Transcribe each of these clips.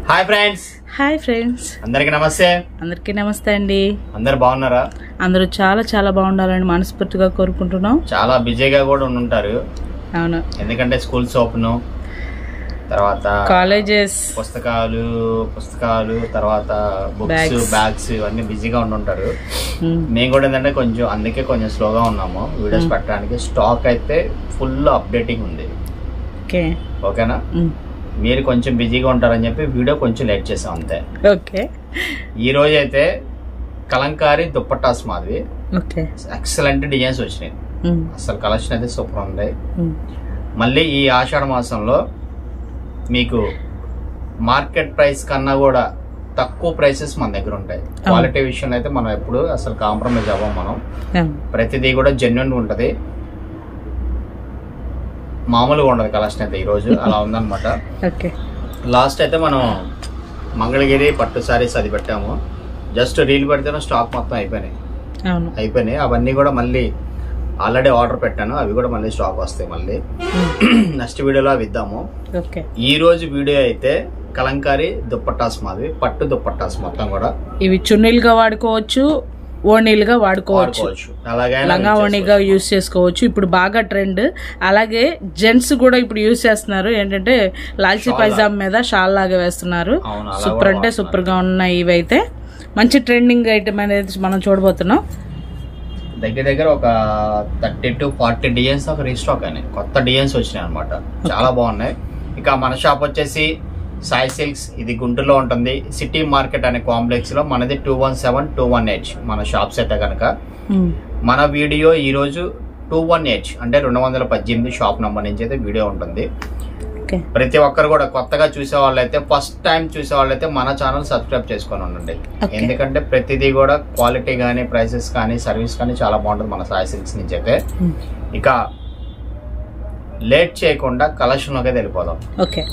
Hi friends. Hi friends, అందరికి నమస్తే. అందరికీ నమస్తే అండి. అందరు బాగున్నారా? అందరూ చాలా చాలా బాగుండాలని మనస్ఫూర్తిగా కోరుకుంటున్నాం. చాలా బిజీగా కూడా ఉంటారు. అవును, ఎందుకంటే స్కూల్స్ ఓపెన్, తర్వాత కాలేజెస్, పుస్తకాలు తర్వాత బుక్స్, బ్యాగ్స్ ఇవన్నీ బిజీగా ఉంటుంటారు. మేము కూడా ఏంటంటే కొంచెం అందుకే కొంచెం స్లోగా ఉన్నాము వీడియోస్ పెట్టడానికి. స్టాక్ అయితే ఫుల్ అప్డేటింగ్ ఉంది. ఓకేనా? మీరు కొంచెం బిజీగా ఉంటారని చెప్పి వీడియో కొంచెం లేట్ చేసాం అంతే. ఓకే. ఈ రోజు అయితే కలంకారీ దుప్పట్టాస్ మాది. ఎక్సలెంట్ డిజైన్స్ వచ్చినాయి. అసలు కలెక్షన్ అయితే సూపర్ ఉంది. మళ్ళీ ఈ ఆషాఢ మాసంలో మీకు మార్కెట్ ప్రైస్ కన్నా కూడా తక్కువ ప్రైసెస్ మన దగ్గర ఉంటాయి. క్వాలిటీ విషయంలో అయితే మనం ఎప్పుడు అసలు కాంప్రమైజ్ అవ్వం. మనం ప్రతిదీ కూడా జెన్యున్ ఉంటది, మామూలుగా ఉండదు కలెక్షన్ అయితే. ఈ రోజు అలా ఉందన్నమాట. లాస్ట్ అయితే మనం మంగళగిరి పట్టు సారీస్ అది పెట్టాము. జస్ట్ రీల్ పెడితే స్టాక్ మొత్తం అయిపోయినాయి. అవన్నీ కూడా మళ్ళీ ఆల్రెడీ ఆర్డర్ పెట్టాను. అవి కూడా మళ్ళీ స్టాక్ వస్తాయి. మళ్ళీ నెక్స్ట్ వీడియోలో అవి ఇద్దాము. ఈ రోజు వీడియో అయితే కలంకారీ దుప్పట్టాస్ మాది, పట్టు దుప్పట్టాస్ మొత్తం కూడా. ఇవి చున్నీలుగా వాడుకోవచ్చు, ఓణీలుగా వాడుకోవచ్చు, అలాగే లంగా ఓణీగా యూజ్ చేసుకోవచ్చు. ఇప్పుడు బాగా ట్రెండ్. అలాగే జెంట్స్ కూడా ఇప్పుడు యూజ్ చేస్తున్నారు. ఏంటంటే లాల్చీ పైజామా మీద షాల్ లాగా వేస్తున్నారు. సూపర్ అంటే సూపర్ గా ఉన్నాయి. ఇవైతే మంచి ట్రెండింగ్ ఐటమ్ అనేది మనం చూడబోతున్నాం. దగ్గర ఒక 30 to 40 డిజైన్స్ ఒక రీస్టాక్ అయినాయి. కొత్త డిజైన్స్ వచ్చినాయి అనమాట. చాలా బాగున్నాయి. ఇక మన షాప్ వచ్చేసి సాయి సిల్క్స్. ఇది గుంటూరులో ఉంటుంది. సిటీ మార్కెట్ అనే కాంప్లెక్స్ లో మనది 217, 218 మన షాప్స్ అయితే కనుక. మన వీడియో ఈ రోజు 218 అంటే 218 షాప్ నంబర్ నుంచి అయితే వీడియో ఉంటుంది. ప్రతి ఒక్కరు కూడా కొత్తగా చూసే వాళ్ళైతే, ఫస్ట్ టైం చూసే వాళ్ళైతే మన ఛానల్ సబ్స్క్రైబ్ చేసుకొని ఉండండి. ఎందుకంటే ప్రతిదీ కూడా క్వాలిటీ కానీ, ప్రైసెస్ కానీ, సర్వీస్ కానీ చాలా బాగుంటుంది మన సాయి సిల్క్స్ నుంచి అయితే. ఇక లేట్ చేయకుండా కలెక్షన్ లోకి వెళ్ళిపోదాం. ఓకే.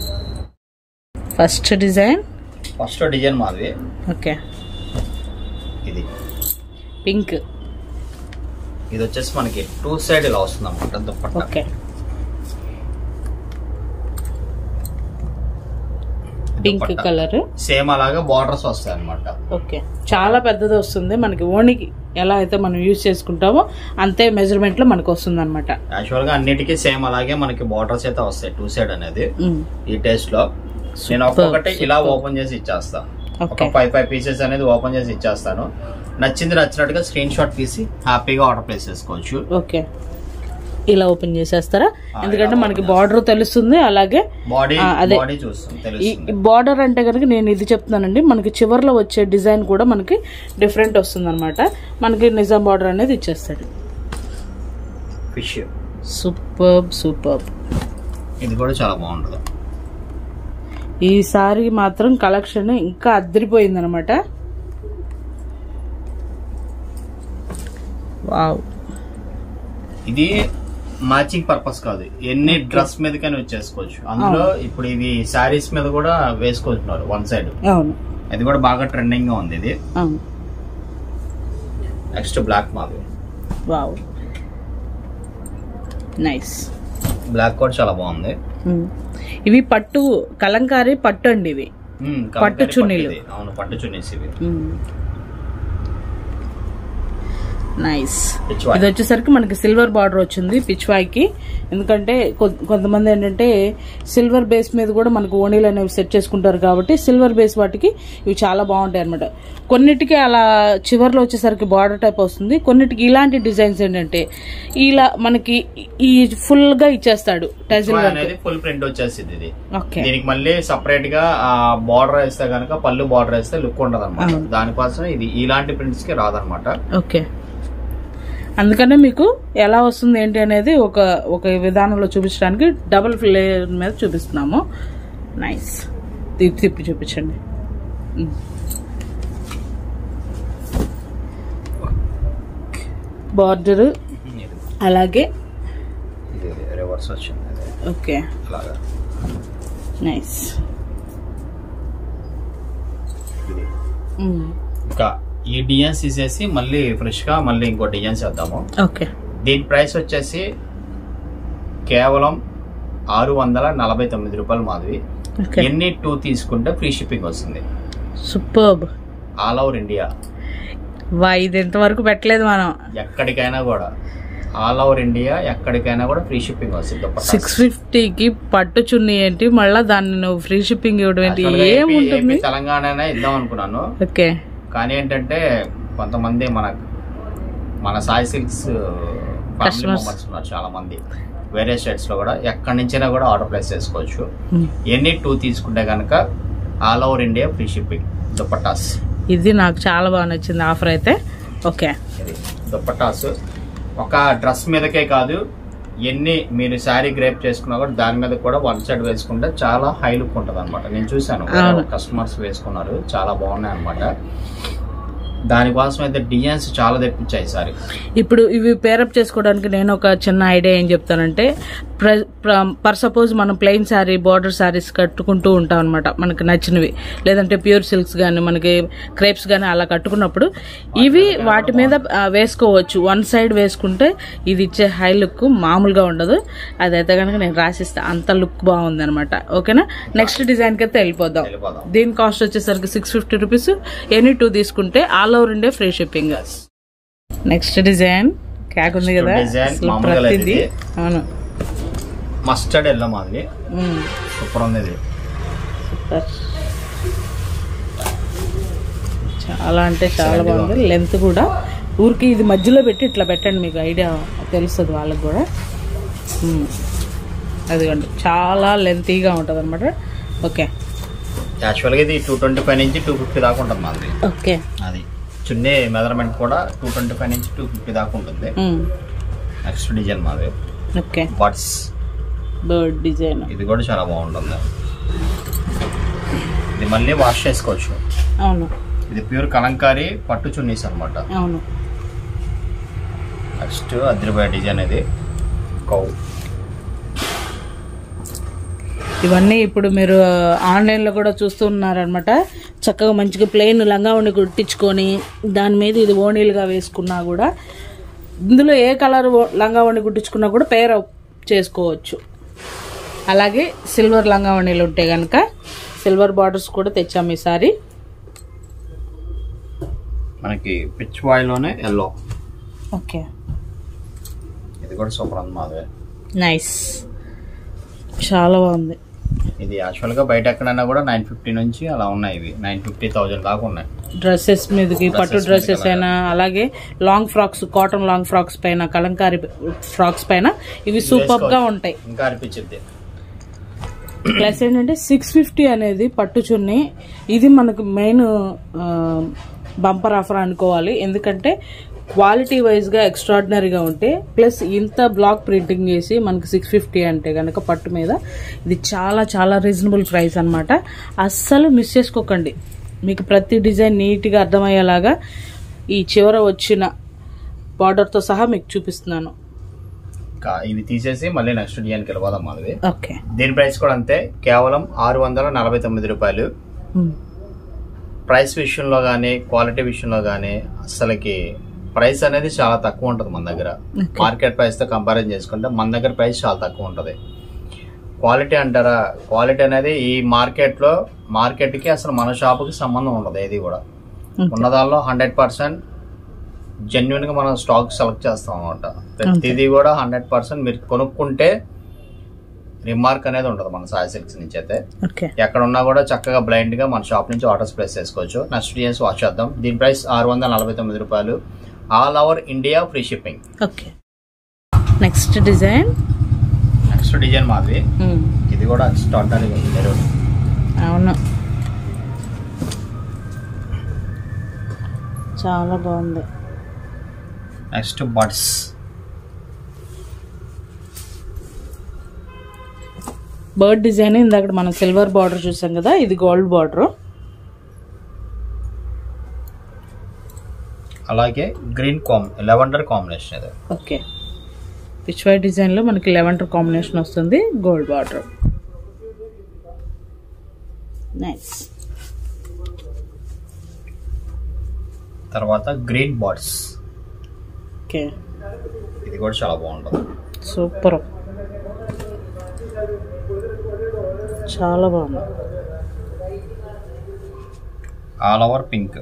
ఫస్ట్ డిజైన్ మాది. ఓకే. ఇది పింక్. ఇది వచ్చేసి మనకి 2 సైడ్ ఇలా వస్తుంది అన్నమాట dupatta. Okay. Pink colour same అలాగా బార్డర్స్ వస్తాయి అన్నమాట. ఓకే. చాలా పెద్దది వస్తుంది. మనకి ఓణికి ఎలా అయితే మనం యూజ్ చేసుకుంటామో అంతే మెజర్మెంట్ లో మనకు వస్తుంది అనమాట. యాక్చువల్ గా అన్నిటికీ సేమ్ అలాగే మనకి బార్డర్స్ అయితే వస్తాయి 2 సైడ్ అనేది. ఈ టేస్ట్ లో నేను ఒక్కొక్కటి ఇలా ఓపెన్ చేసి ఇచ్చేస్తాను. ఒక 5 పీసెస్ అనేది ఓపెన్ చేసి ఇచ్చేస్తాను. నచ్చినట్టుగా స్క్రీన్ షాట్ తీసి హ్యాపీగా ఆర్డర్ ప్లేస్ చేసుకోవచ్చు. ఓకే. ఇలా ఓపెన్ చేసేస్తారా? ఎందుకంటే మనకి బార్డర్ తెలుస్తుంది, అలాగే అదే బార్డర్ అంటే కనుక నేను ఇది చెప్తున్నానండి. మనకి చివర్లో వచ్చే డిజైన్ కూడా మనకి డిఫరెంట్ వస్తుంది అనమాట. మనకి నిజాం బార్డర్ అనేది ఇచ్చేస్తాడు. సూపర్. ఇది కూడా చాలా బాగుంటుంది. ఈసారి మాత్రం కలెక్షన్ ఇంకా అదిరిపోయింది అనమాట. వావ్. ఇది మ్యాచింగ్ పర్పస్ కాదు, ఎన్ని డ్రెస్ మీద కానీ వచ్చేసుకోవచ్చు. అందులో ఇప్పుడు ఇవి శారీస్ మీద కూడా వేసుకుంటున్నారు వన్ సైడ్. ఇది కూడా బాగా ట్రెండింగ్ గా ఉంది. ఇది నెక్స్ట్ బ్లాక్ మాది. Wow, nice. బ్లాక్ కూడా చాలా బాగుంది. ఇవి పట్టు కలంకారీ పట్టు అండి. ఇవి పట్టు చున్నీలు. అవును, పట్టు చున్నీస్ ఇవి. నైస్. ఇది వచ్చేసరికి మనకి సిల్వర్ బార్డర్ వచ్చింది పిచ్వాయికి. ఎందుకంటే కొంతమంది ఏంటంటే సిల్వర్ బేస్ మీద కూడా మనకు ఓణీలు అనేవి సెట్ చేసుకుంటారు కాబట్టి సిల్వర్ బేస్ వాటికి ఇవి చాలా బాగుంటాయి అనమాట. కొన్నిటికి అలా చివర్లో వచ్చేసరికి బార్డర్ టైప్ వస్తుంది. కొన్నిటికి ఇలాంటి డిజైన్స్ ఏంటంటే ఇలా మనకి ఈ ఫుల్ గా ఇచ్చేస్తాడు. ఫుల్ ప్రింట్ వచ్చేసింది ఇది. దీనికి మళ్ళీ సపరేట్ గా బార్డర్ వేస్తే కనుక, పళ్ళు బార్డర్ వేస్తే లుక్ ఉండదు అనమాట. దానికోసం ఇది ఇలాంటి ప్రింట్స్ కి రాదనమాట. ఓకే. అందుకనే మీకు ఎలా వస్తుంది ఏంటి అనేది ఒక విధానంలో చూపించడానికి డబుల్ లేయర్ మీద చూపిస్తున్నాము. నైస్. తిప్పి చూపించండి. బార్డర్ అలాగే రివర్స్ వచ్చింది. ఓకే. నైస్. ఇంకా ఈ డిజైన్స్ తీసేసి మళ్ళీ ఫ్రెష్ గా మళ్ళీ ఇంకో డిజైన్స్ చేద్దాము. ఓకే. దీని ప్రైస్ వచ్చేసి కేవలం 649 రూపాయలు మాధవి. ఎన్ని 2 తీసుకుంటే ఫ్రీ షిప్పింగ్ వస్తుంది. సూపర్బ్. All over India. ఇది ఎంతవరకు పెట్టలేదు మనం. ఎక్కడికైనా కూడా ఆల్ ఓవర్ ఇండియా ఎక్కడికైనా కూడా ఫ్రీ షిప్పింగ్ వస్తుంది. 650కి పట్టు చున్నీ ఏంటి, మళ్ళీ దాన్ని నువ్వు ఫ్రీ షిప్పింగ్ ఇవ్వడం ఏంటి, ఏముంటుంది. తెలంగాణనే ఇద్దాం అనుకున్నాను. ఓకే. కానీ ఏంటంటే కొంతమంది మన సాయి సిల్క్స్ ఫ్యామిలీ మెంబర్స్ ఉన్నారు చాలా మంది వేరే స్టేట్స్ లో కూడా, ఎక్కడి నుంచైనా కూడా ఆర్డర్ ప్లేస్ చేసుకోవచ్చు. ఎన్ని 2 తీసుకుంటే కనుక all over India free shipping. Dupattas ఇది నాకు చాలా బాగా నచ్చింది ఆఫర్ అయితే. ఓకే. దుపట్టాస్ ఒక డ్రెస్ మీదకే కాదు, ఎన్ని మీరు శారీ గ్రేప్ చేసుకున్నా కూడా దాని మీద కూడా 1 సైడ్ వేసుకుంటే చాలా హై లుక్ ఉంటుంది అనమాట. నేను చూసాను కస్టమర్స్ వేసుకున్నారు, చాలా బాగున్నాయి అనమాట. దానికోసం అయితే డిజైన్స్ చాలా తెప్పించాయి ఈసారి. ఇప్పుడు ఇవి పేరప్ చేసుకోవడానికి నేను ఒక చిన్న ఐడియా ఏం చెప్తానంటే, పర్ సపోజ్ మనం ప్లెయిన్ శారీ, బార్డర్ శారీస్ కట్టుకుంటూ ఉంటాం అనమాట, మనకి నచ్చినవి, లేదంటే ప్యూర్ సిల్క్స్ కానీ మనకి క్రేప్స్ కానీ అలా కట్టుకున్నప్పుడు ఇవి వాటి మీద వేసుకోవచ్చు. 1 సైడ్ వేసుకుంటే ఇది ఇచ్చే హై లుక్ మామూలుగా ఉండదు. అదైతే కనుక నేను రాసిస్తా, అంత లుక్ బాగుంది అనమాట. ఓకేనా. నెక్స్ట్ డిజైన్ కి అయితే వెళ్ళిపోదాం. దీని కాస్ట్ వచ్చేసరికి 650 రూపీస్. ఎనీ 2 తీసుకుంటే all over India free shipping. Next design క్యాక్ ఉంది కదా, ప్రతిదీ. అవును. మస్టర్డ్ ఎల్లో మాది సూపర్ ఉంది. ఇది చాలా అంటే చాలా బాగుంది. లెంత్ కూడా ఊరికి ఇది మధ్యలో పెట్టి ఇట్లా పెట్టండి, మీకు ఐడియా తెలుస్తుంది వాళ్ళకి కూడా. అదిగోండి, చాలా లెంతీగా ఉంటుంది అనమాట. ఓకే. యాక్చువల్గా ఇది 225 నుంచి 250 దాకా ఉంటుంది మాది. ఓకే. అది చున్నీ మెజర్మెంట్ కూడా 225 నుంచి 250 దాకా ఉంటుంది. నెక్స్ట్ డిజైన్ మాది. ఓకే. Bird design. ఇది కూడా చాలా బాగుంటుంది. ఇది మళ్ళీ వాష్ చేసుకోవచ్చు. అవును. ఇది ప్యూర్ కలంకారీ పట్టు చున్నీస్ అనమాట. అవును. నెక్స్ట్ అదిరిపోయే డిజైన్ ఇది కౌ. ఇవన్నీ ఇప్పుడు మీరు ఆన్లైన్లో కూడా చూస్తున్నారనమాట. చక్కగా మంచిగా ప్లెయిన్ లంగా ఉండి కుట్టించుకొని దాని మీద ఇది ఓణీలుగా వేసుకున్నా కూడా, ఇందులో ఏ కలర్ లంగా ఉండి కుట్టించుకున్నా కూడా పేర్ చేసుకోవచ్చు. అలాగే సిల్వర్ లంగా ఓణీలు ఉంటే కనుక సిల్వర్ బార్డర్స్ కూడా తెచ్చాము ఈసారి. మనకి పిచ్ వాయిలోనే ఎల్లో. ఓకే. ఇది కూడా సూపర్ ఉంది మాది. నైస్, చాలా బాగుంది. ఇది యాక్చువల్ గా బయట ఎక్కడైనా కూడా 950 నుంచి అలా ఉన్నాయి. ఇవి 950,000 దాకా ఉన్నాయి. డ్రెస్సెస్ మీదకి, పట్టు డ్రెస్సెస్ అయినా, అలాగే long frocks, cotton long frocks పైన, కలంకారీ ఫ్రాక్స్ పైన ఇవి సూపర్ గా ఉంటాయి. ఇంకా అనిపించింది. ప్లస్ ఏంటంటే 650 అనేది పట్టు చున్నీ. ఇది మనకు మెయిన్ బంపర్ ఆఫర్ అనుకోవాలి. ఎందుకంటే క్వాలిటీ వైజ్గా ఎక్స్ట్రాడినరీగా ఉంటే, ప్లస్ ఇంత బ్లాక్ ప్రింటింగ్ చేసి మనకి 650 అంటే కనుక పట్టు మీద ఇది చాలా చాలా రీజనబుల్ ప్రైస్ అనమాట. అస్సలు మిస్ చేసుకోకండి. మీకు ప్రతి డిజైన్ నీట్గా అర్థమయ్యేలాగా ఈ చివర వచ్చిన బార్డర్తో సహా మీకు చూపిస్తున్నాను. ఇవి తీసేసి మళ్ళీ నెక్స్ట్ డిజైన్కి వెళ్ళిపోదాం మాది. ఓకే. దీని ప్రైస్ కూడా అంతే, కేవలం 649 రూపాయలు. ప్రైస్ విషయంలో కానీ క్వాలిటీ విషయంలో కానీ అస్సలకి ప్రైస్ అనేది చాలా తక్కువ ఉంటుంది మన దగ్గర. మార్కెట్ ప్రైస్ తో కంపారిజన్ చేసుకుంటే మన దగ్గర ప్రైస్ చాలా తక్కువ ఉంటుంది. క్వాలిటీ అంటారా, క్వాలిటీ అనేది ఈ మార్కెట్ కి అసలు మన షాపుకి సంబంధం ఉండదు. ఏది కూడా ఉన్నదాల్లో 100% జెన్యున్ గా మనం స్టాక్ సెలెక్ట్ చేస్తాం అనమాట. ప్రతిదీ కూడా 100% మీరు కొనుక్కుంటే రిమార్క్ అనేది ఉంటుంది మన సాయి సిల్క్స్ నుంచి. అయితే ఎక్కడ ఉన్నా కూడా చక్కగా బ్లైండ్ గా మన షాప్ నుంచి ఆర్డర్స్ ప్లేస్ చేసుకోవచ్చు. నెక్స్ట్ డిజైన్స్ వాచ్ చేద్దాం. దీని ప్రైస్ 649 రూపాయలు. All over India free shipping. Okay. Next design మాది. ఇది కూడా ఎక్స్ట్రార్డినరీగా ఉంది. అవును, చాలా బాగుంది. Next buds. బర్డ్ డిజైన్ ఇందాక మనం సిల్వర్ బార్డర్ చూసాం కదా, ఇది గోల్డ్ బార్డర్. అలాగే గ్రీన్ లెవెండర్ కాంబినేషన్ ఇది. ఓకే. పిచ్ వైట్ డిజైన్ లో మనకి లెవెండర్ కాంబినేషన్ వస్తుంది, గోల్డ్ బార్డర్. నైస్. తర్వాత గ్రీన్ బార్డ్స్. ఓకే. ఇది కూడా చాలా బాగుంటుంది. సూపర్. చాలా బాగుంది. All over pink.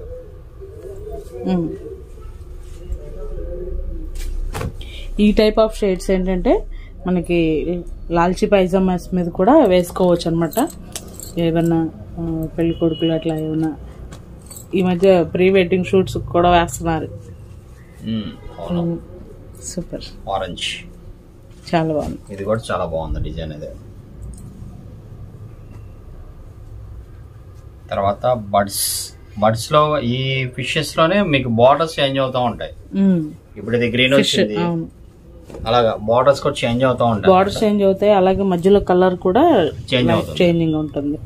ఈ టైప్ ఆఫ్ షేడ్స్ ఏంటంటే మనకి లాల్చీ పైజామాస్ మీద కూడా వేసుకోవచ్చు అనమాట. ఏమన్నా పెళ్లి కొడుకులు అట్లా ఏమన్నా ఈ మధ్య ప్రీ వెడ్డింగ్ షూట్స్ కూడా వేస్తున్నారు. సూపర్. ఆరెంజ్ చాలా బాగుంది. ఇది కూడా చాలా బాగుంది డిజైన్. ఇది తర్వాత బర్డ్స్ లో ఈ ఫిషెస్ లోనే మీకు బార్డర్స్ చేంజ్ అవుతా ఉంటాయి. ఇప్పుడు ఇది గ్రీన్ వచ్చింది, అలాగా బార్డర్స్ కూడా చేంజ్ అవుతా ఉంటాయి. బార్డర్స్ చేంజ్ అవుతాయి, అలాగే మధ్యలో కలర్ కూడా చేంజింగ్ ఉంటుంది.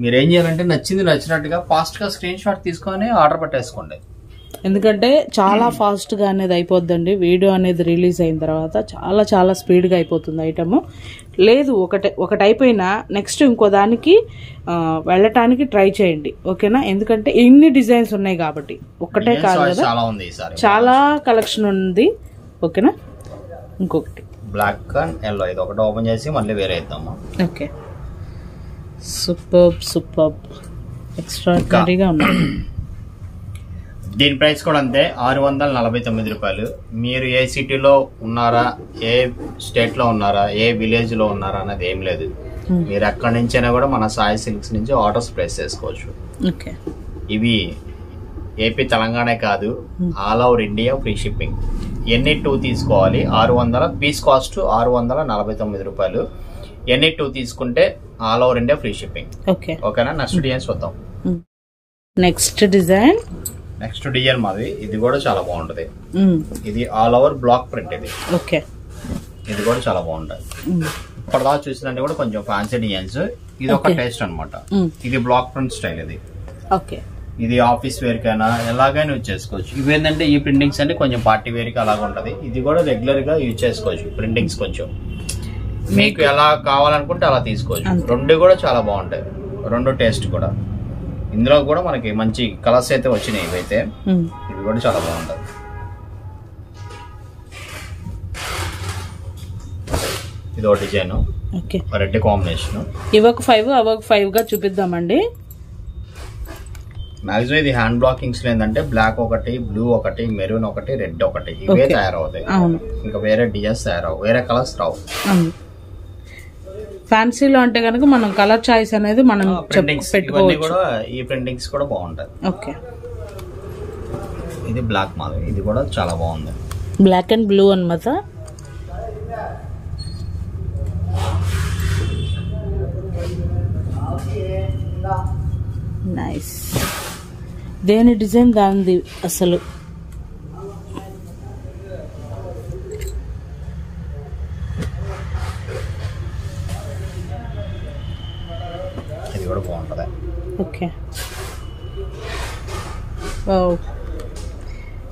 మీరు ఏం చేయాలంటే నచ్చినట్టుగా ఫాస్ట్ గా స్క్రీన్ షాట్ తీసుకొని ఆర్డర్ పెట్టేసుకోండి. ఎందుకంటే చాలా ఫాస్ట్ గా అనేది అయిపోద్దండి. వీడియో అనేది రిలీజ్ అయిన తర్వాత చాలా స్పీడ్ గా అయిపోతుంది ఐటమ్. లేదు ఒకటి అయిపోయినా నెక్స్ట్ ఇంకో దానికి వెళ్ళటానికి ట్రై చేయండి, ఓకేనా? ఎందుకంటే ఇన్ని డిజైన్స్ ఉన్నాయి కాబట్టి. ఒక్కటే కాదు కదా, చాలా కలెక్షన్ ఉంది, ఓకేనా? ఇంకొకటి బ్లాక్ అండ్ ఎల్లో, ఇది ఒకటి ఓపెన్ చేసి మళ్ళీ వేరే ఇద్దాము. ఓకే, సూపర్ ఎక్స్ట్రాడినరీగా ఉన్నాయి. దీని ప్రైస్ కూడా అంతే, 649 రూపాయలు. మీరు ఏ సిటీలో ఉన్నారా, ఏ స్టేట్ లో ఉన్నారా, ఏ విలేజ్ లో ఉన్నారా అనేది ఏం లేదు. మీరు ఎక్కడి నుంచైనా కూడా మన సాయి సిల్క్స్ నుంచి ఆర్డర్స్ ప్లేస్ చేసుకోవచ్చు. ఇవి ఏపీ తెలంగాణ కాదు, all over India free shipping. ఎన్ని 2 తీసుకోవాలి, 600 పీస్ కాస్ట్ 649 రూపాయలు. ఎన్ని 2 తీసుకుంటే all over India free shipping. ఓకేనా? నెక్స్ట్ డిజైన్ చూద్దాం. నెక్స్ట్ డిజైన్ మాది, ఇది కూడా చాలా బాగుంటది. ఇది ఆల్ ఓవర్ బ్లాక్ ప్రింట్. ఇది కూడా చాలా బాగుంటది. ఇప్పటిదాకా చూసినట్టు కూడా కొంచెం ఫ్యాన్సీ డిజైన్స్. ఇది ఒక టేస్ట్ అనమాట. ఇది బ్లాక్ ప్రింట్ స్టైల్. ఇది ఆఫీస్ వేర్ కైనా ఎలాగైనా యూజ్ చేసుకోవచ్చు. ఇవి ఏంటంటే ఈ ప్రింటింగ్స్ అంటే కొంచెం పార్టీ వేర్ కి అలాగ ఉంటది. ఇది కూడా రెగ్యులర్ గా యూజ్ చేసుకోవచ్చు. ప్రింటింగ్స్ కొంచెం మీకు ఎలా కావాలనుకుంటే అలా తీసుకోవచ్చు. రెండు కూడా చాలా బాగుంటాయి, రెండు టేస్ట్ కూడా. ఇందులో కూడా మనకి మంచి కలర్స్ అయితే వచ్చినాయి. ఇవైతే ఇవి కూడా చాలా బాగుంటాయి. ఇది ఒక డిజైన్, రెడ్ కాంబినేషన్. ఇవొక 5 అవొక 5 గా చూపిద్దామండి. మాక్సిమం ఇది హ్యాండ్ బ్లాకింగ్స్ లో ఏంటంటే బ్లాక్ ఒకటి, బ్లూ ఒకటి, మెరూన్ ఒకటి, రెడ్ ఒకటి, ఇవే తయారవుతాయి. ఇంకా వేరే డిజైన్స్ తయారవు, వేరే కలర్స్ రావు. ఫ్యాన్సీలో అంటే కనుక మనం కలర్ చాయిస్ అనేది మనం పెట్టుకోవచ్చు. ఈ ప్రింటింగ్స్ కూడా బాగుంటాయి. ఓకే, ఇది బ్లాక్ మాది, ఇది కూడా చాలా బాగుంది. బ్లాక్ అండ్ బ్లూ అన్నమాట. నైస్. దేని డిజైన్ దానిది అసలు. ఇది కూడా బాగుంటది. ఓకే,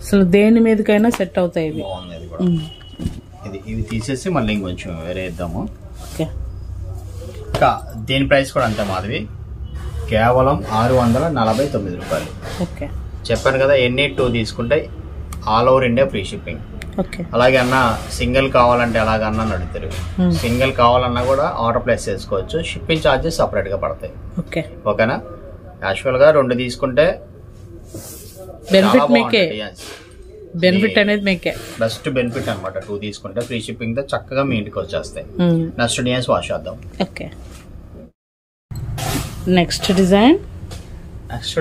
అసలు దేని మీదకైనా సెట్ అవుతాయి. ఇవి బాగుంది. ఇది కూడా ఇవి తీసేసి మళ్ళీ ఇంకొంచెం వేరే ఇద్దాము. ఓకే, దీని ప్రైస్ కూడా అంతే మాధవి, కేవలం 649 రూపాయలు. ఓకే, చెప్పాను కదా, ఎన్ని 2 తీసుకుంటే all over India free shipping. Okay, అలాగే అన్న సింగిల్ కావాలంటే ఎలాగన్నా అడుగుతారు. సింగిల్ కావాలన్నా కూడా ఆర్డర్ ప్లేస్ చేసుకోవచ్చు. షిప్పింగ్ ఛార్జెస్ సపరేట్ గా పడతాయి. ఓకేనా? యాక్చువల్ గా 2 తీసుకుంటే బెనిఫిట్ అనేది మీకే బెస్ట్ బెనిఫిట్ అనమాట. 2 తీసుకుంటే ఫ్రీ షిప్పింగ్ తో చక్కగా మీ ఇంటికి వచ్చేస్తాయి. నెక్స్ట్ డిజైన్స్ వాష్ చేద్దాం. ఓకే, నెక్స్ట్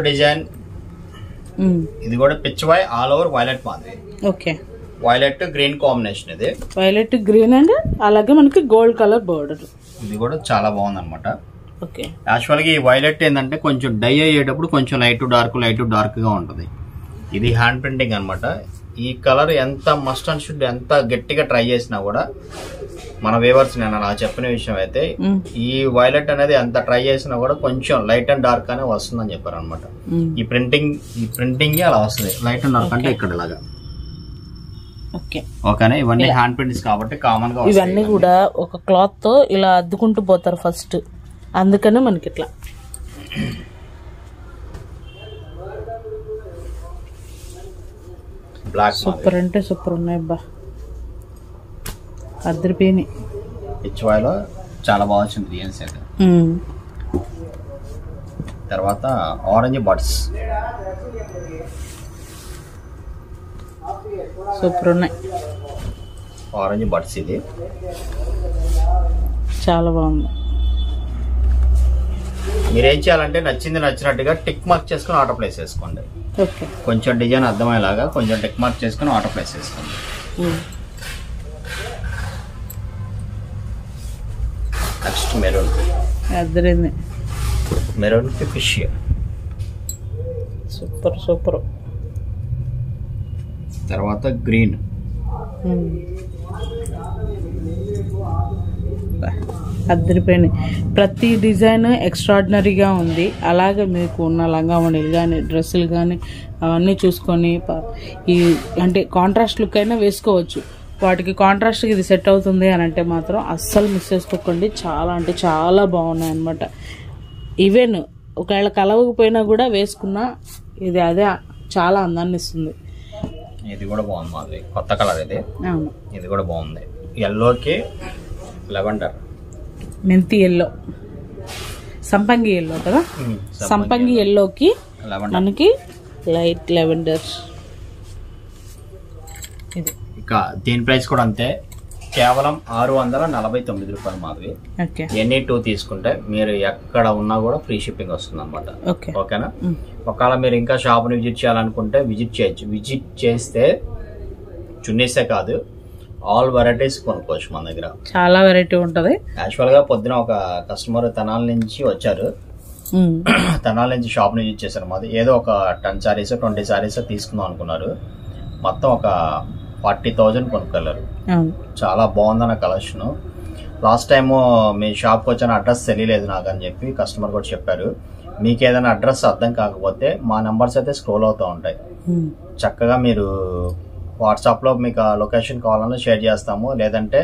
డిజైన్ ఇది కూడా పిచ్ వై ఆల్ ఓవర్ వైలెట్ మాది. Okay, violet green combination. ఇది వైలెట్ గ్రీన్ అండ్ అలాగే మనకి గోల్డ్ కలర్ బోర్డర్. ఇది కూడా చాలా బాగుంది అనమాట. ఓకే, యాక్చువల్ గా ఈ వైలెట్ ఏంటంటే కొంచెం డై అయ్యేటప్పుడు కొంచెం లైట్ డార్క్ గా ఉంటది. ఇది హ్యాండ్ ప్రింటింగ్ అనమాట. ఈ కలర్ ఎంత మస్ట్ అండ్ షుడ్ ఎంత గట్టిగా ట్రై చేసినా కూడా మన వ్యూవర్స్ నేను అలా చెప్పిన విషయం అయితే ఈ వైలెట్ అనేది ఎంత ట్రై చేసినా కూడా కొంచెం లైట్ అండ్ డార్క్ అనే వస్తుందని చెప్పారు అనమాట. ఈ ప్రింటింగ్ అలా వస్తుంది, లైట్ అండ్ డార్క్ అంటే ఇక్కడ ఇలాగా. ఓకేనా? ఇవన్నీ హ్యాండ్ ప్రింట్స్ కాబట్టి కామన్ గా ఇవన్నీ కూడా ఒక క్లాత్ తో ఇలా అద్దుకుంటూ పోతారు ఫస్ట్, అందుకనే మనకి ఇట్లా. బ్లాక్ సూపర్ అంటే సూపర్ ఉన్నాయి అబ్బా, అద్దరిపోయినాయి. పిచ్ వాయిలో చాలా బాగా వచ్చింది డిజైన్స్ అయితే. తర్వాత ఆరెంజ్ బడ్స్ సూపర్ ఉన్నాయి. ఆరెంజ్ బడ్స్ ఇది చాలా బాగుంది. మీరు ఏం చేయాలంటే నచ్చినట్టుగా టిక్ మార్క్ చేసుకుని ఆర్డర్ ప్లేస్ చేసుకోండి. ఓకే, కొంచెం డిజైన్ అర్థమయ్యేలాగా కొంచెం టిక్ మార్క్ చేసుకుని ఆర్డర్ ప్లేస్ చేసుకోండి. నెక్స్ట్ మెరూన్, అద్దరింది. మెరూన్ కి ఫిష్, సూపర్ సూపర్. తర్వాత గ్రీన్, అద్దరిపోయినాయి. ప్రతి డిజైన్ ఎక్స్ట్రాడినరీగా ఉంది. అలాగే మీకు ఉన్న లంగావణిలు కానీ డ్రెస్సులు కానీ అవన్నీ చూసుకొని ఈ అంటే కాంట్రాస్ట్ లుక్ అయినా వేసుకోవచ్చు. వాటికి కాంట్రాస్ట్కి ఇది సెట్ అవుతుంది అని అంటే మాత్రం అస్సలు మిస్ చేసుకోకండి. చాలా అంటే చాలా బాగున్నాయి అన్నమాట. ఈవెన్ ఒకవేళ కలవకపోయినా కూడా వేసుకున్నా ఇది అదే చాలా అందాన్ని ఇస్తుంది. ఇది కూడా బాగుంది, మాది కొత్త కలర్ ఇది. అవును, ఇది కూడా బాగుంది. ఎల్లోకి లెవెండర్, మెంతి ఎల్లో, సంపంగి ఎల్లో కదా. సంపంగి ఎల్లోకి మనకి లైట్ లెవెండర్. ఇది ఇక దీని ప్రైస్ కూడా అంతే, కేవలం 649 రూపాయలు మాది. ఎనీ 2 తీసుకుంటే మీరు ఎక్కడ ఉన్నా కూడా ఫ్రీ షిప్పింగ్ వస్తుంది అనమాట. ఓకేనా? ఒకవేళ మీరు ఇంకా షాప్ని విజిట్ చేయాలనుకుంటే విజిట్ చేయొచ్చు. విజిట్ చేస్తే చున్నీసే కాదు ఆల్ వెరైటీస్ కొనుక్కోవచ్చు మన దగ్గర. చాలా వెరైటీ ఉంటది. యాక్చువల్ గా పొద్దున ఒక కస్టమర్ తెనాల నుంచి వచ్చారు. తెనాల నుంచి షాప్ ని విజిట్ చేశారు. మాది ఏదో ఒక 10 సారీస్ 20 సారీస్ తీసుకుందాం అనుకున్నారు. మొత్తం ఒక 40,000 కొనుక్కెళ్ళారు. చాలా బాగుందన్న కలెక్షన్. లాస్ట్ టైం మీ షాప్కి వచ్చిన అడ్రస్ తెలియలేదు నాకు అని చెప్పి కస్టమర్ కూడా చెప్పారు. మీకు ఏదైనా అడ్రస్ అర్థం కాకపోతే మా నెంబర్స్ అయితే స్క్రోల్ అవుతూ ఉంటాయి. చక్కగా మీరు వాట్సాప్లో మీకు లొకేషన్ కావాలన్నా షేర్ చేస్తాము. లేదంటే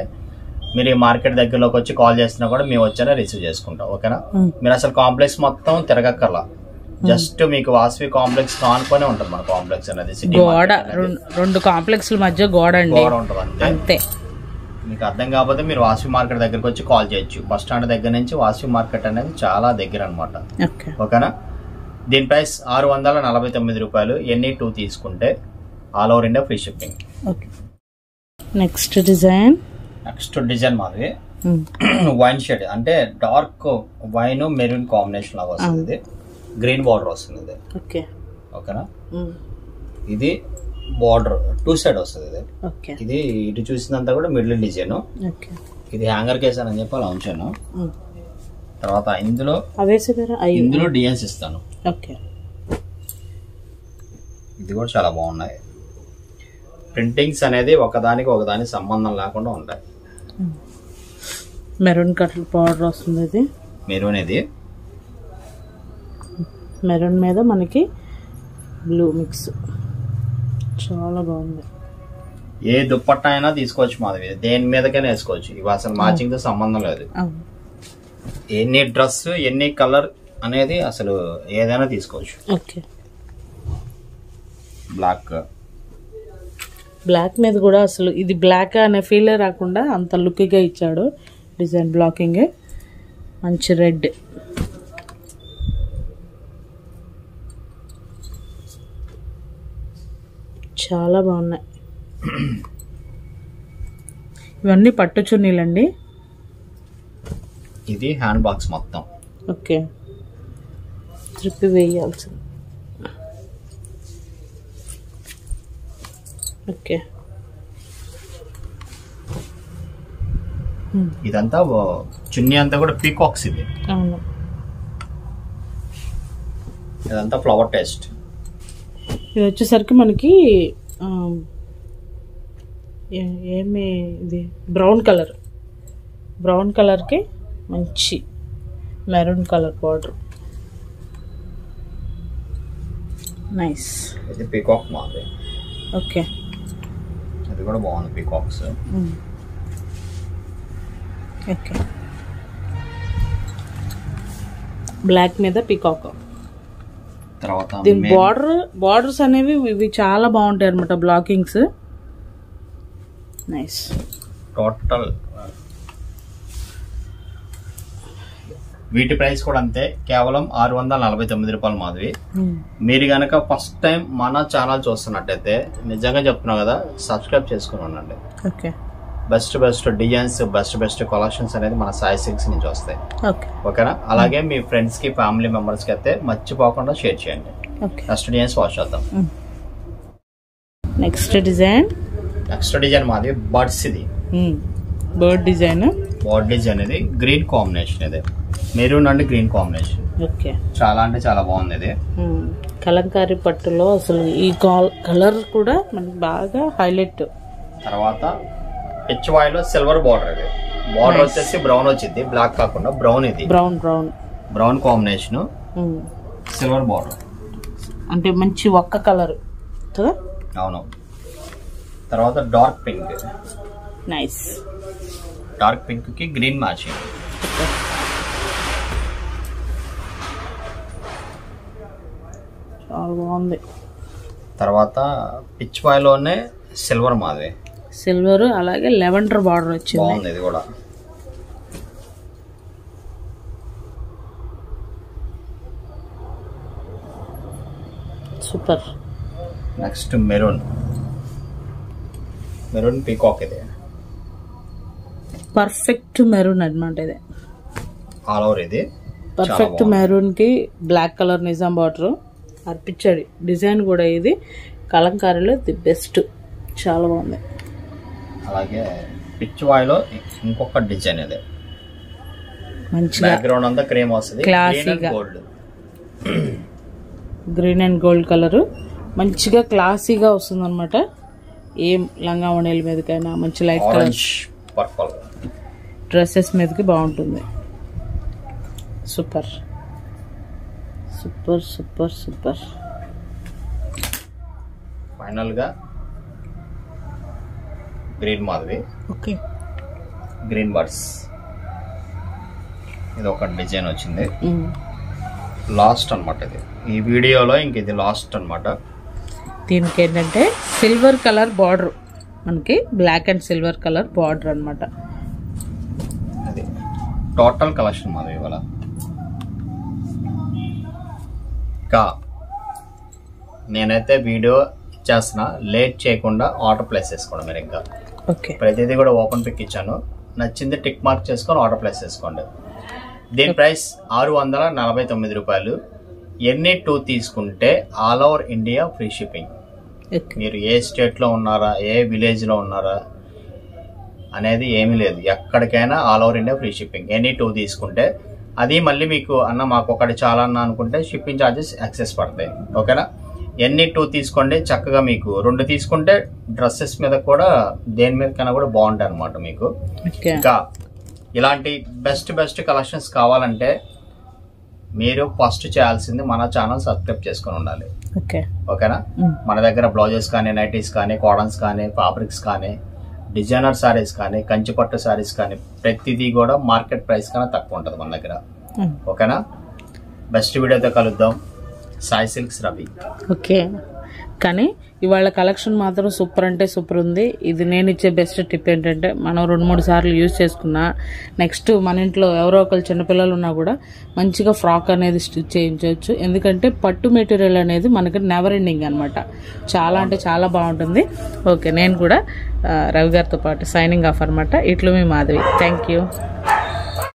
మీరు ఈ మార్కెట్ దగ్గరలోకి వచ్చి కాల్ చేసినా కూడా మేము వచ్చానే రిసీవ్ చేసుకుంటాం. ఓకేనా? మీరు అసలు కాంప్లెక్స్ మొత్తం తిరగక్కర్లా. జస్ట్ మీకు వాసవి కాంప్లెక్స్ ఆనుకొని ఉంటుంది మన కాంప్లెక్స్ అనేది. గోడ, 2 కాంప్లెక్స్ మధ్య గోడ ఉంటుంది అంతే. మీకు అర్థం కాకపోతే మీరు వాసవి మార్కెట్ దగ్గరకు వచ్చి కాల్ చేయొచ్చు. బస్ స్టాండ్ దగ్గర నుంచి వాసవి మార్కెట్ అనేది చాలా దగ్గర అనమాట. ఓకేనా? దీని ప్రైస్ 649 రూపాయలు. ఎనీ 2 తీసుకుంటే all over India free shipping. Next design మాది వైన్ షేడ్, అంటే డార్క్ వైన్ మెరూన్ కాంబినేషన్ లాగా వస్తుంది. గ్రీన్ బార్డర్ వస్తుంది ఇది. ఓకేనా? ఇది బార్డర్ 2 సైడ్ వస్తుంది ఇది. ఇది ఇటు చూసినంత కూడా మిడిల్ డిజైన్. ఇది హ్యాంగర్ కేస్ అని చెప్పి అలా ఉంచాను. తర్వాత ఇందులో డిజైన్స్ ఇస్తాను. ఇది కూడా చాలా బాగున్నాయి. ప్రింటింగ్స్ అనేది ఒకదాని సంబంధం లేకుండా ఉంటాయి. మెరూన్ కలర్ బార్డర్ వస్తుంది. ఇది మెరూన్ మీద మనకి బ్లూ మిక్స్, చాలా బాగుంది. ఏ దుప్పట్టా అయినా తీసుకోవచ్చు మాది, దేని మీదకైనా వేసుకోవచ్చు. ఇవి అసలు మ్యాచింగ్ తో సంబంధం లేదు. ఎన్ని డ్రెస్ ఎన్ని కలర్ అనేది అసలు ఏదైనా తీసుకోవచ్చు. బ్లాక్ మీద కూడా అసలు ఇది బ్లాక్ అనే ఫీల్ రాకుండా అంత లుక్గా ఇచ్చాడు. డిజైన్ బ్లాకింగ్ మంచి రెడ్. చాలా బాగున్నాయి. ఇవన్నీ పట్టు చున్నీలండి. ఇది హ్యాండ్ బాక్స్ మొత్తం. త్రిప్పి వేయాల్సింది. ఇదంతా చున్నీ అంతా కూడా పీకాక్స్. ఇది ఇదంతా ఫ్లవర్ టేస్ట్. ఇది వచ్చేసరికి మనకి ఏమి ఇది బ్రౌన్ కలర్కి మంచి మెరూన్ కలర్ బార్డర్. నైస్. ఇది పీకాక్ మాది. ఇది కూడా బాగుంది పీకాక్స్. బ్లాక్ మీద పీకాక్. తర్వాత దీని బార్డర్స్ అనేవి ఇవి చాలా బాగుంటాయి అనమాట. Blockings nice. టోటల్ వీటి ప్రైస్ కూడా అంతే, కేవలం 649 రూపాయలు మాధవి. మీరు గనక ఫస్ట్ టైం మన ఛానల్ చూస్తున్నట్టయితే నిజంగా చెప్తున్నా కదా, సబ్స్క్రైబ్ చేసుకుని ఉండండి. బెస్ట్ డిజైన్స్, బెస్ట్ కలెక్షన్స్ అనేది మన సాయి సిల్క్స్ నుంచి వస్తాయి. ఓకేనా? అలాగే మీ ఫ్రెండ్స్ కి, ఫ్యామిలీ మెంబర్స్ కి అయితే మర్చిపోకుండా షేర్ చేయండి. నెక్స్ట్ డిజైన్స్ వాచ్ చేద్దాం. నెక్స్ట్ డిజైన్ మాది బర్డ్స్. ఇది బర్డ్ డిజైన్ ఇది గ్రీన్ కాంబినేషన్. ఇది మెరూన్ అండ్ గ్రీన్ కాంబినేషన్. చాలా అంటే చాలా బాగుంది. ఇది కలంకారీ పట్టులో అసలు ఈ కలర్ కూడా మనకి బాగా హైలైట్. తర్వాత HY లో సిల్వర్ బార్డర్. ఇది బార్డర్ వచ్చేసి బ్రౌన్ వచ్చింది, బ్లాక్ కాకుండా బ్రౌన్. ఇది బ్రౌన్ కాంబినేషన్, సిల్వర్ బార్డర్ అంటే మంచి ఒక్క కలర్. అవును. తర్వాత dark pink. Nice. Dark pink కి గ్రీన్ మ్యాచింగ్. చాలా బాగుంది. తర్వాత HY లోనే సిల్వర్ మాది. సిల్వర్ అలాగే లెవెండర్ బార్డర్ వచ్చింది. బాగుంది ఇది కూడా. సూపర్. Next maroon peacock. ఇది పర్ఫెక్ట్ మెరూన్ అన్నమాట. ఇది ఆల్ ఓవర్. ఇది పర్ఫెక్ట్ మెరూన్ కి బ్లాక్ కలర్ నిజాం బార్డర్ అర్పించాడు. డిజైన్ కూడా ఇది కలంకారీలో ది బెస్ట్, చాలా బాగుంది. అలాగే HY లో ఇంకొక డిజైన్. ఇది మంచి బ్యాక్గ్రౌండ్ అంతా క్రీమ్ వస్తుంది, క్లాసీగా గ్రీన్ అండ్ గోల్డ్ కలర్ మంచిగా క్లాసీగా వస్తుంది అనమాట. ఏం లంగా ఓణీల మీదకైనా మంచి లైట్ కలర్ పర్పల్ డ్రెస్సెస్ మీదకి బాగుంటుంది. సూపర్. ఫైనల్ గా గ్రీన్ మాధవి. Green birds. ఇది ఒక డిజైన్ వచ్చింది. లాస్ట్ అన్నమాట. ఇది ఈ వీడియోలో ఇంక ఇది లాస్ట్ అన్నమాట. దీనికి ఏంటంటే సిల్వర్ కలర్ బార్డర్, మనకి black and silver colour border అన్నమాట. అది టోటల్ కలెక్షన్ మాది ఇవాళ. ఇంకా నేనైతే వీడియో ఇచ్చేస్తున్నా, లేట్ చేయకుండా ఆర్డర్ ప్లేస్ చేసుకోండి. మీరు ఇంకా ప్రతిదీ కూడా ఓపెన్ పిక్ ఇచ్చాను, నచ్చింది టిక్ మార్క్ చేసుకొని ఆర్డర్ ప్లేస్ చేసుకోండి. దీని ప్రైస్ 649 రూపాయలు. ఎన్ని 2 తీసుకుంటే all over India free shipping. మీరు ఏ స్టేట్ లో ఉన్నారా, ఏ విలేజ్ లో ఉన్నారా అనేది ఏమీ లేదు, ఎక్కడికైనా all over India free shipping. Any 2 తీసుకుంటే. అది మళ్ళీ మీకు అన్న మాకు ఒకటి చాలా అన్న అనుకుంటే షిప్పింగ్ ఛార్జెస్ ఎక్సెస్ పడతాయి. ఓకేనా? ఎన్ని 2 తీసుకోండి. చక్కగా మీకు 2 తీసుకుంటే డ్రెస్సెస్ మీద కూడా దేని మీద కన్నా కూడా బాగుంటాయి అనమాట మీకు. ఇంకా ఇలాంటి బెస్ట్ కలెక్షన్స్ కావాలంటే మీరు ఫస్ట్ చేయాల్సింది మన ఛానల్ సబ్స్క్రైబ్ చేసుకుని ఉండాలి. ఓకేనా? మన దగ్గర బ్లౌజెస్ కానీ, నైటీస్ కానీ, కాటన్స్ కానీ, ఫ్యాబ్రిక్స్ కానీ, డిజైనర్ సారీస్ కానీ, కంచిపట్టు సారీస్ కానీ ప్రతిదీ కూడా మార్కెట్ ప్రైస్ కన్నా తక్కువ ఉంటుంది మన దగ్గర. ఓకేనా? బెస్ట్ వీడియోతో కలుద్దాం. సాయి సిల్క్స్ రవి. కానీ ఇవాళ కలెక్షన్ మాత్రం సూపర్ అంటే సూపర్ ఉంది. ఇది నేను ఇచ్చే బెస్ట్ టిప్ ఏంటంటే, మనం 2-3 సార్లు యూజ్ చేసుకున్నా నెక్స్ట్ మన ఇంట్లో ఎవరో ఒకరు చిన్నపిల్లలు ఉన్నా కూడా మంచిగా ఫ్రాక్ అనేది స్టిచ్ చేయించవచ్చు. ఎందుకంటే పట్టు మెటీరియల్ అనేది మనకి నెవర్ ఎండింగ్ అనమాట. చాలా అంటే చాలా బాగుంటుంది. ఓకే, నేను కూడా రవి గారితో పాటు సైనింగ్ ఆఫ్ అనమాట. ఇట్లు మీ మాధవి. Thank you.